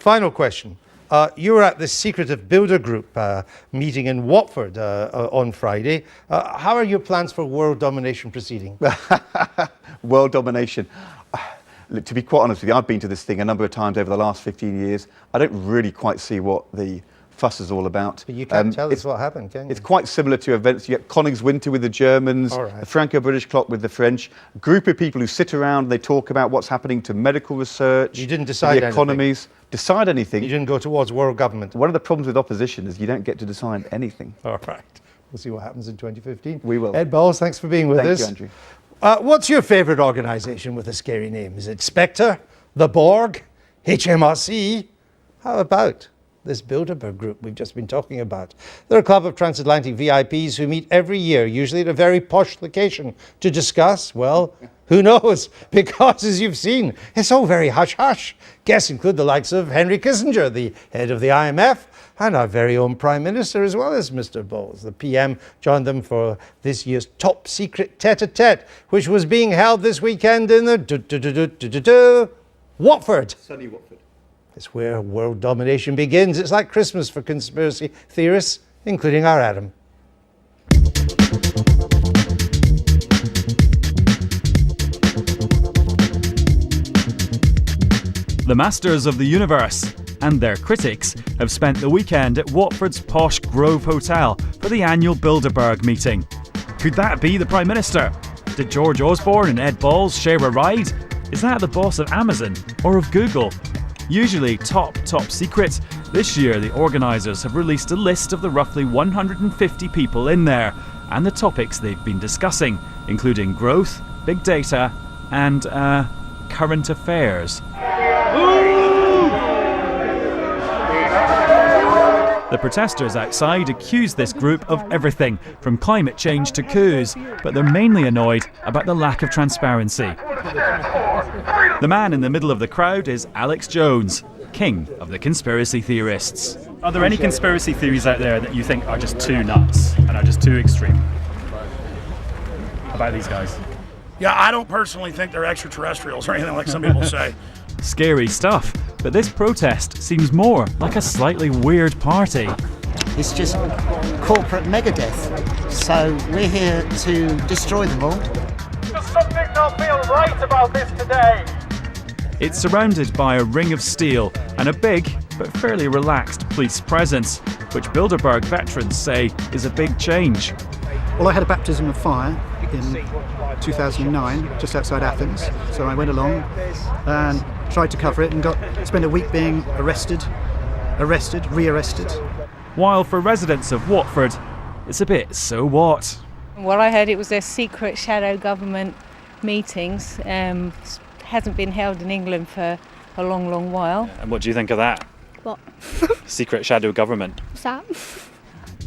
final question. You were at the Secretive Builder Group meeting in Watford on Friday. How are your plans for world domination proceeding? World domination. Look, to be quite honest with you, I've been to this thing a number of times over the last 15 years. I don't really quite see what the fuss is all about. But you can't tell us what happened, can you? It's quite similar to events. You get Conning's Winter with the Germans, the Franco-British clock with the French, a group of people who sit around and they talk about what's happening to medical research, you didn't decide the economies. Anything. Decide anything. You didn't go towards world government. One of the problems with opposition is you don't get to decide anything. All right. We'll see what happens in 2015. We will. Ed Balls, thanks for being with us. Thank you, Andrew. What's your favourite organisation with a scary name? Is it Spectre, the Borg, HMRC? How about this Bilderberg group we've just been talking about? They're a club of transatlantic VIPs who meet every year, usually at a very posh location, to discuss, well, who knows? Because, as you've seen, it's all very hush-hush. Guests include the likes of Henry Kissinger, the head of the IMF, and our very own Prime Minister, as well as Mr. Bowles. The PM joined them for this year's top secret tete-a-tete, which was being held this weekend in the Watford. Sunny Watford. It's where world domination begins. It's like Christmas for conspiracy theorists, including our Adam. The masters of the universe and their critics have spent the weekend at Watford's posh Grove Hotel for the annual Bilderberg meeting. Could that be the Prime Minister? Did George Osborne and Ed Balls share a ride? Is that the boss of Amazon or of Google? Usually top secret, this year the organisers have released a list of the roughly 150 people in there and the topics they've been discussing, including growth, big data and current affairs. The protesters outside accuse this group of everything, from climate change to coups, but they're mainly annoyed about the lack of transparency. The man in the middle of the crowd is Alex Jones, king of the conspiracy theorists. Are there any conspiracy theories out there that you think are just too nuts and are just too extreme about these guys? Yeah, I don't personally think they're extraterrestrials or anything like some people say. Scary stuff, but this protest seems more like a slightly weird party. It's just corporate megadeth, so we're here to destroy them all. Does something not feel right about this today? It's surrounded by a ring of steel and a big but fairly relaxed police presence, which Bilderberg veterans say is a big change. Well, I had a baptism of fire in 2009, just outside Athens, so I went along and tried to cover it and spent a week being arrested, rearrested. While for residents of Watford, it's a bit so what? Well, I heard it was their secret shadow government meetings. Hasn't been held in England for a long while. And what do you think of that? What? Secret shadow government. What's that?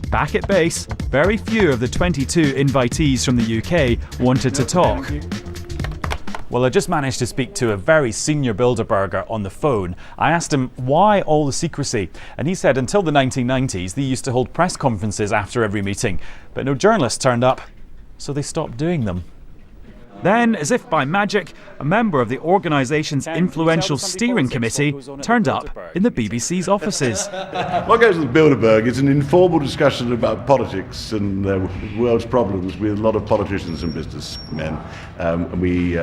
Back at base, very few of the 22 invitees from the UK wanted to talk. Well, I just managed to speak to a very senior Bilderberger on the phone. I asked him why all the secrecy, and he said until the 1990s they used to hold press conferences after every meeting, but no journalists turned up, so they stopped doing them. Then, as if by magic, a member of the organisation's influential steering committee turned up in the BBC's offices. What goes with Bilderberg is an informal discussion about politics and the world's problems with a lot of politicians and businessmen. And we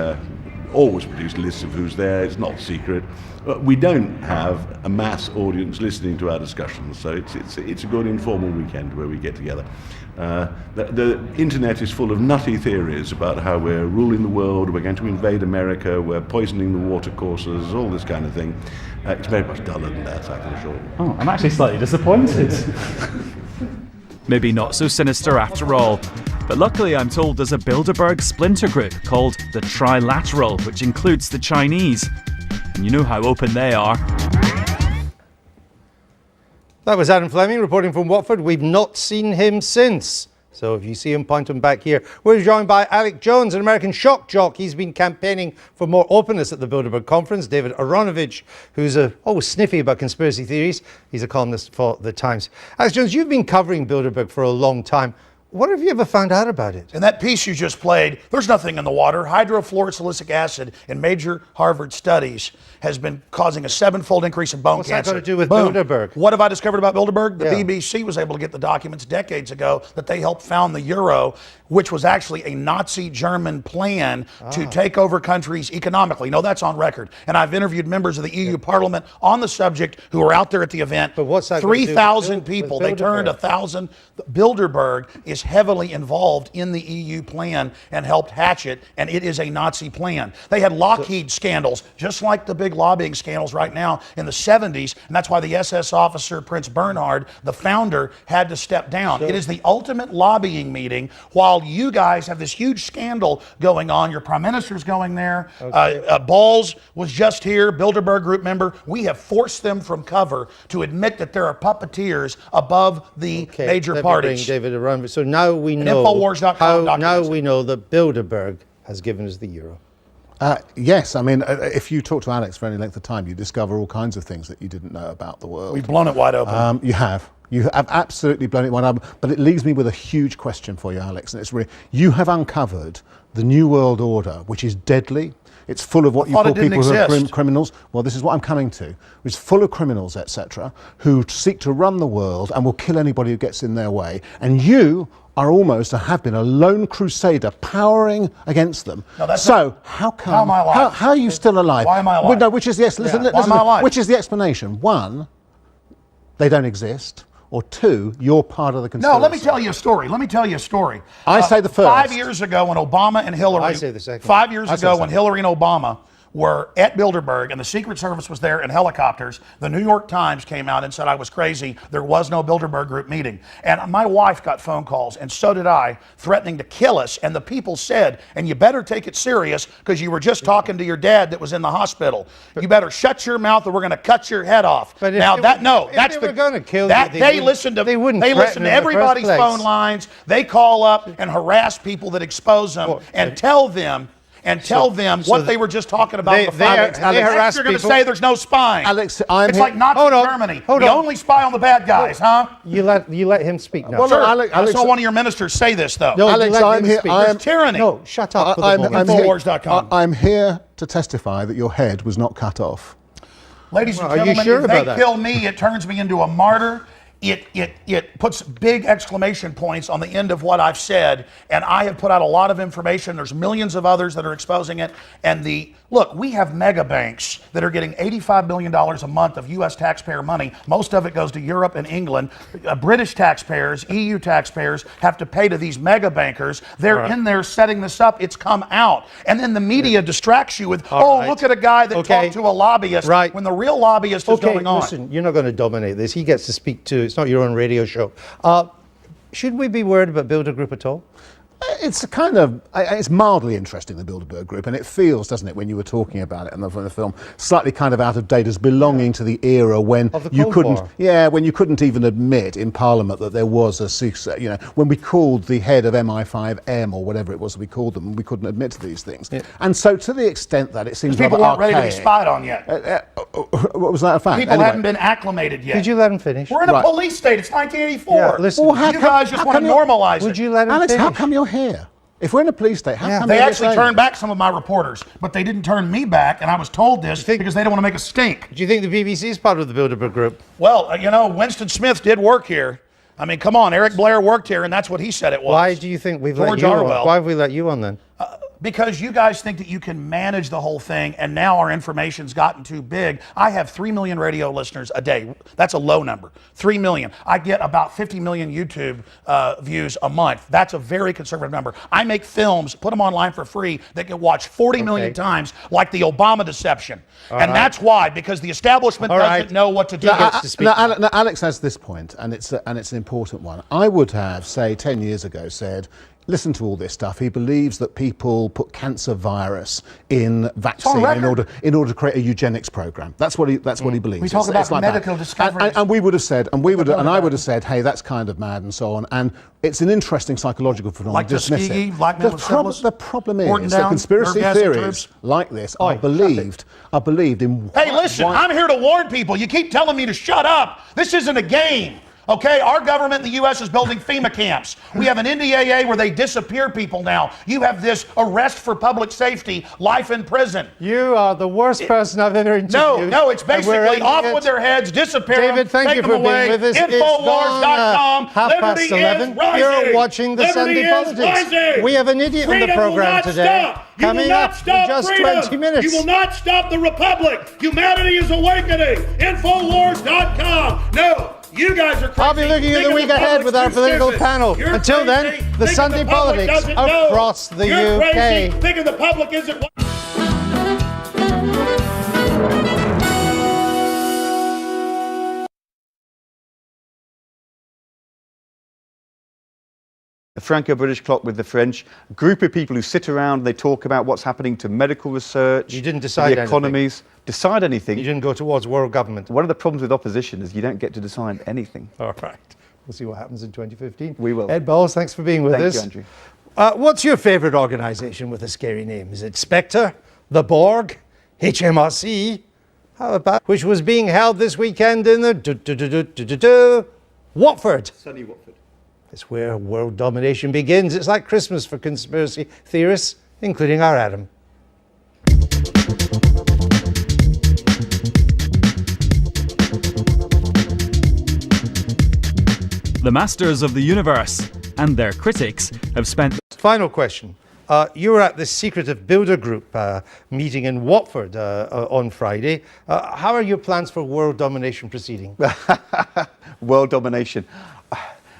always produce lists of who's there. It's not secret. We don't have a mass audience listening to our discussions, so it's a good informal weekend where we get together. The internet is full of nutty theories about how we're ruling the world, we're going to invade America, we're poisoning the watercourses, all this kind of thing. It's very much duller than that, I can assure you. Oh, I'm actually slightly disappointed. Maybe not so sinister after all. But luckily I'm told there's a Bilderberg splinter group called the Trilateral, which includes the Chinese. And you know how open they are. That was Adam Fleming reporting from Watford. We've not seen him since. So if you see him, point him back here. We're joined by Alex Jones, an American shock jock. He's been campaigning for more openness at the Bilderberg conference. David Aaronovitch, who's always sniffy about conspiracy theories. He's a columnist for The Times. Alex Jones, you've been covering Bilderberg for a long time. What have you ever found out about it? In that piece you just played, there's nothing in the water. Hydrofluorosilicic acid in major Harvard studies has been causing a 7-fold increase in bone What's cancer. that got to do with Boom. Bilderberg? What have I discovered about Bilderberg? The Yeah. BBC was able to get the documents decades ago that they helped found the euro, which was actually a Nazi German plan to take over countries economically. No, that's on record. And I've interviewed members of the EU Parliament on the subject who were out there at the event. But what's that got to do with 3,000 with people. They turned Bilderberg? 1,000. Bilderberg is heavily involved in the EU plan and helped hatch it, and it is a Nazi plan. They had Lockheed scandals, just like the big lobbying scandals right now in the 70s, and that's why the SS officer, Prince Bernhard, the founder, had to step down. It is the ultimate lobbying meeting while you guys have this huge scandal going on. Your prime minister's going there. Balls was just here, Bilderberg Group member. We have forced them from cover to admit that there are puppeteers above the major let me parties. bring David Aaronovitch. So now we know Infowars.com now we know that Bilderberg has given us the euro. Yes, I mean, if you talk to Alex for any length of time, you discover all kinds of things that you didn't know about the world. We've blown it wide open. You have. You have absolutely blown it wide open. But it leaves me with a huge question for you, Alex. And it's really, you have uncovered the New World Order, which is deadly. It's full of what you call people who are criminals. Well, this is what I'm coming to. It's full of criminals, etc., who seek to run the world and will kill anybody who gets in their way. And you are almost, or have been, a lone crusader powering against them. No, so how come? How am I alive? How are you still alive? Why am I alive? Well, no, which is yes. Listen, Why am I alive? which is the explanation? One, they don't exist. Or two, you're part of the conspiracy. No, let me tell you a story. I say the first. 5 years ago when Obama and Hillary... I say the second. 5 years ago when Hillary and Obama were at Bilderberg and the Secret Service was there in helicopters, the New York Times came out and said I was crazy. There was no Bilderberg Group meeting. And my wife got phone calls, and so did I, threatening to kill us. And the people said, and you better take it serious because you were just talking to your dad that was in the hospital. You better shut your mouth or we're going to cut your head off. But now that, no, if that's they were going to kill that you, they listen to everybody's phone lines. They call up and harass people that expose them and tell them what they were just talking about. They harass people. You're going to say there's no spying. Alex, it's like Nazi Germany. The only spy on the bad guys, huh? You let him speak now. Well, sure. I saw one of your ministers say this, though. No, Alex, I'm here. There's tyranny. No, shut up. Infowars.com. I'm here to testify that your head was not cut off. Ladies and gentlemen, if they kill me, it turns me into a martyr. It puts big exclamation points on the end of what I've said, and I have put out a lot of information. There's millions of others that are exposing it. And look, we have mega banks that are getting $85 billion a month of U.S. taxpayer money. Most of it goes to Europe and England. British taxpayers, EU taxpayers have to pay to these mega bankers. They're in there setting this up. It's come out. And then the media distracts you with, look at a guy that talked to a lobbyist when the real lobbyist is going on. Listen, you're not going to dominate this. He gets to speak to. It's not your own radio show. Should we be worried about Bilderberg Group at all? It's it's mildly interesting, the Bilderberg Group, and it feels, doesn't it, when you were talking about it in the film, slightly kind of out of date as belonging to the era when you couldn't even admit in Parliament that there was a secret, when we called the head of MI5M or whatever it was we called them, we couldn't admit to these things. Yeah. And so to the extent that it seems people weren't ready to be spied on yet. What was that a fact? People hadn't been acclimated yet. Could you let him finish? We're in a police state. It's 1984. Yeah, listen, you guys just want to normalize it. Would you let him Alex, finish? how come you're here? If we're in a police state, how come they actually turned back some of my reporters, but they didn't turn me back, and I was told this because they don't want to make a stink. Do you think the BBC is part of the Bilderberg Group? Well, Winston Smith did work here. I mean, come on, Eric Blair worked here, and that's what he said it was. Why do you think we've let you on? Why have we let you on then? Because you guys think that you can manage the whole thing, and now our information's gotten too big. I have 3 million radio listeners a day. That's a low number. 3 million. I get about 50 million YouTube views a month. That's a very conservative number. I make films, put them online for free, that get watched 40 million times, like the Obama deception. That's why, because the establishment doesn't know what to do. Now, Alex has this point, and it's an important one. I would have, say, 10 years ago said, listen to all this stuff. He believes that people put cancer virus in vaccine in order to create a eugenics program. That's what he believes. We talk about medical discoveries. And we would have said, I would have said, hey, that's kind of mad and so on. And it's an interesting psychological phenomenon. Like Tuskegee, Blackmail and Syphilis. The problem is that conspiracy theories like this are believed in. Hey, listen, I'm here to warn people. You keep telling me to shut up. This isn't a game. Okay, our government in the U.S. is building FEMA camps. We have an NDAA where they disappear people now. You have this arrest for public safety, life in prison. You are the worst person I've ever interviewed. No, it's basically off with their heads, disappear David, them, thank you for being with us. Infowars.com. 11:30. You're watching the Sunday Politics. We have an idiot in the program today. Coming up in just 20 minutes. You will not stop the Republic. Humanity is awakening. Infowars.com. No. You guys are crazy. I'll be looking at the week ahead with our political panel. Until then, the Sunday Politics across the UK. Crazy. Thinking the public isn't. The Franco-British clock with the French, a group of people who sit around and they talk about what's happening to medical research, you didn't decide the economies. Decide anything. You didn't go towards world government. One of the problems with opposition is you don't get to decide anything. All right. We'll see what happens in 2015. We will. Ed Balls, thanks for being with us. Thank you, Andrew. What's your favourite organisation with a scary name? Is it Spectre, the Borg, HMRC? How about which was being held this weekend in the Watford? Sunny Watford. It's where world domination begins. It's like Christmas for conspiracy theorists, including our Adam. The masters of the universe and their critics have spent... Final question. You were at the secretive Bilderberg Group meeting in Watford on Friday. How are your plans for world domination proceeding? World domination.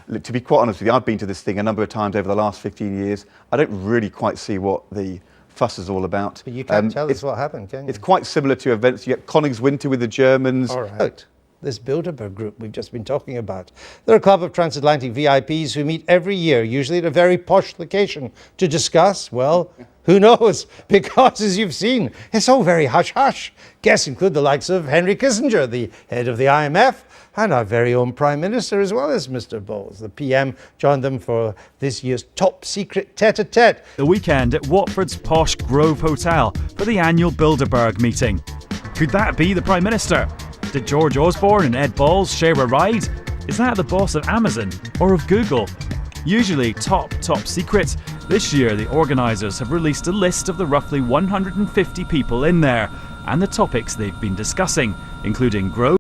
Look, to be quite honest with you, I've been to this thing a number of times over the last 15 years. I don't really quite see what the fuss is all about. But you can't tell us what happened, can you? It's quite similar to events. You get Conning's Winter with the Germans. All right. This Bilderberg Group we've just been talking about. They're a club of transatlantic VIPs who meet every year, usually at a very posh location, to discuss, well, who knows? Because, as you've seen, it's all very hush-hush. Guests include the likes of Henry Kissinger, the head of the IMF, and our very own Prime Minister, as well as Mr. Bowles. The PM joined them for this year's top-secret tete-a-tete. The weekend at Watford's posh Grove Hotel for the annual Bilderberg meeting. Could that be the Prime Minister? Did George Osborne and Ed Balls share a ride? Is that the boss of Amazon or of Google? Usually top secret, this year the organisers have released a list of the roughly 150 people in there and the topics they've been discussing, including growth.